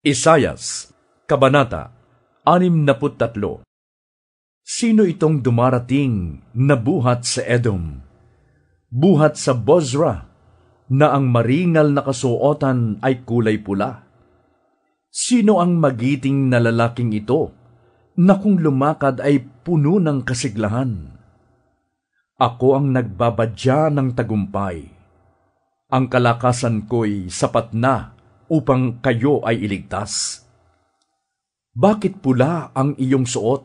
Isayas, Kabanata 63. Sino itong dumarating na buhat sa Edom, buhat sa Bozra, na ang maringal na kasuotan ay kulay pula? Sino ang magiting na lalaking ito, na kung lumakad ay puno ng kasiglahan? Ako ang nagbabadya ng tagumpay. Ang kalakasan ko'y sapat na upang kayo ay iligtas. Bakit pula ang iyong suot?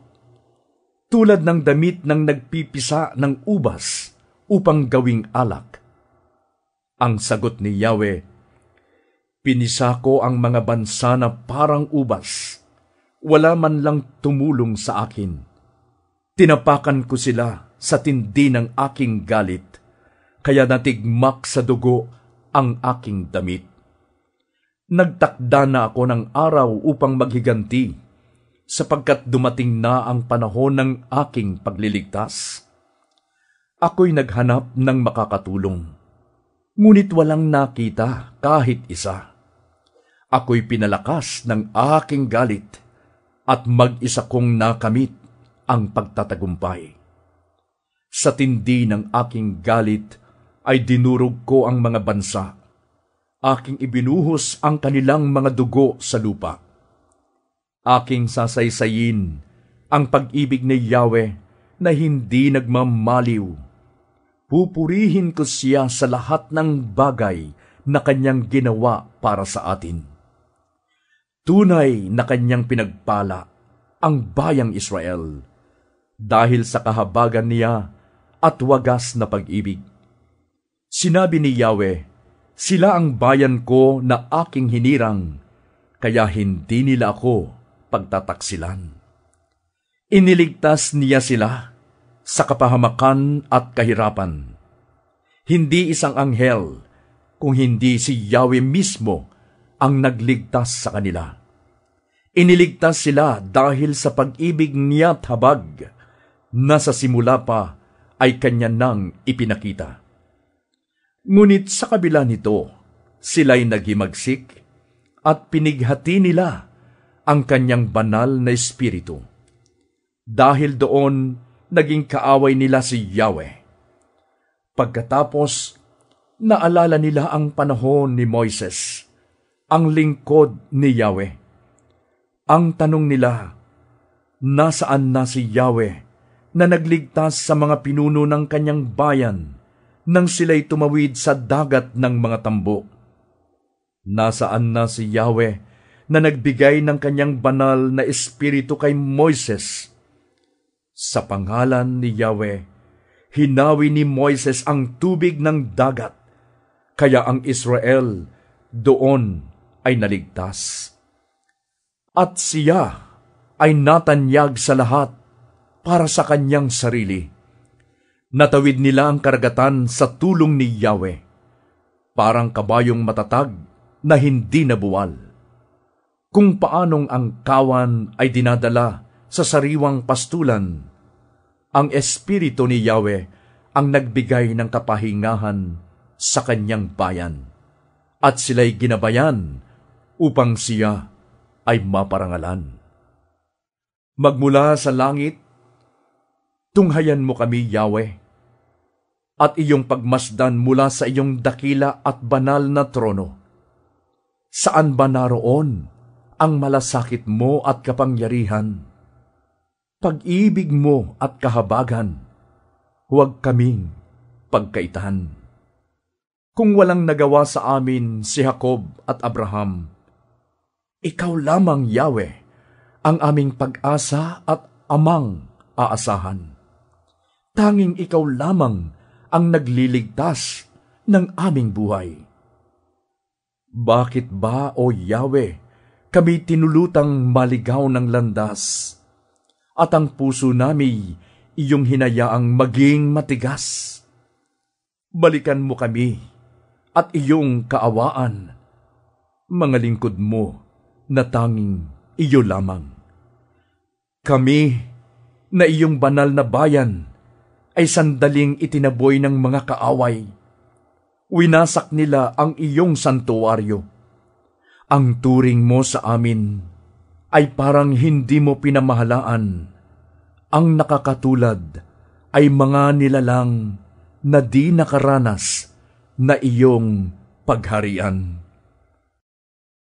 Tulad ng damit ng nagpipisa ng ubas upang gawing alak. Ang sagot ni Yahweh, pinisa ko ang mga bansa na parang ubas. Wala man lang tumulong sa akin. Tinapakan ko sila sa tindi ng aking galit, kaya natigmak sa dugo ang aking damit. Nagtakda na ako ng araw upang maghiganti, sapagkat dumating na ang panahon ng aking pagliligtas. Ako'y naghanap ng makakatulong, ngunit walang nakita kahit isa. Ako'y pinalakas ng aking galit, at mag-isa kong nakamit ang pagtatagumpay. Sa tindi ng aking galit ay dinurog ko ang mga bansa. Aking ibinuhos ang kanilang mga dugo sa lupa. Aking sasaysayin ang pag-ibig ni Yahweh na hindi nagmamaliw. Pupurihin ko siya sa lahat ng bagay na kanyang ginawa para sa atin. Tunay na kanyang pinagpala ang bayang Israel dahil sa kahabagan niya at wagas na pag-ibig. Sinabi ni Yahweh, sila ang bayan ko na aking hinirang, kaya hindi nila ako pagtataksilan. Iniligtas niya sila sa kapahamakan at kahirapan. Hindi isang anghel, kung hindi si Yahweh mismo ang nagligtas sa kanila. Iniligtas sila dahil sa pag-ibig niya't habag na sa simula pa ay kanya nang ipinakita. Ngunit sa kabila nito, sila'y naghimagsik at pinighati nila ang kanyang banal na espiritu. Dahil doon, naging kaaway nila si Yahweh. Pagkatapos, naalala nila ang panahon ni Moises, ang lingkod ni Yahweh. Ang tanong nila, nasaan na si Yahweh na nagligtas sa mga pinuno ng kanyang bayan nang sila'y tumawid sa dagat ng mga tambo? Nasaan na si Yahweh na nagbigay ng kanyang banal na espiritu kay Moises? Sa pangalan ni Yahweh, hinawi ni Moises ang tubig ng dagat, kaya ang Israel doon ay naligtas. At siya ay natanyag sa lahat para sa kanyang sarili. Natawid nila ang karagatan sa tulong ni Yahweh, parang kabayong matatag na hindi nabuwal. Kung paanong ang kawan ay dinadala sa sariwang pastulan, ang espiritu ni Yahweh ang nagbigay ng kapahingahan sa kanyang bayan, at sila'y ginabayan upang siya ay maparangalan. Magmula sa langit, tunghayan mo kami, Yahweh, at iyong pagmasdan mula sa iyong dakila at banal na trono. Saan ba naroon ang malasakit mo at kapangyarihan? Pag-ibig mo at kahabagan, huwag kaming pagkaitan. Kung walang nagawa sa amin si Jacob at Abraham, ikaw lamang, Yahweh, ang aming pag-asa at amang aasahan. Tanging ikaw lamang ang nagliligtas ng aming buhay. Bakit ba, O Yahweh, kami tinulutang maligaw ng landas, at ang puso namin iyong hinayaang maging matigas? Balikan mo kami at iyong kaawaan, mga lingkod mo na tanging iyo lamang. Kami na iyong banal na bayan ay sandaling itinaboy ng mga kaaway. Winasak nila ang iyong santuaryo Ang turing mo sa amin ay parang hindi mo pinamahalaan. Ang nakakatulad ay mga nilalang na di nakaranas na iyong pagharian.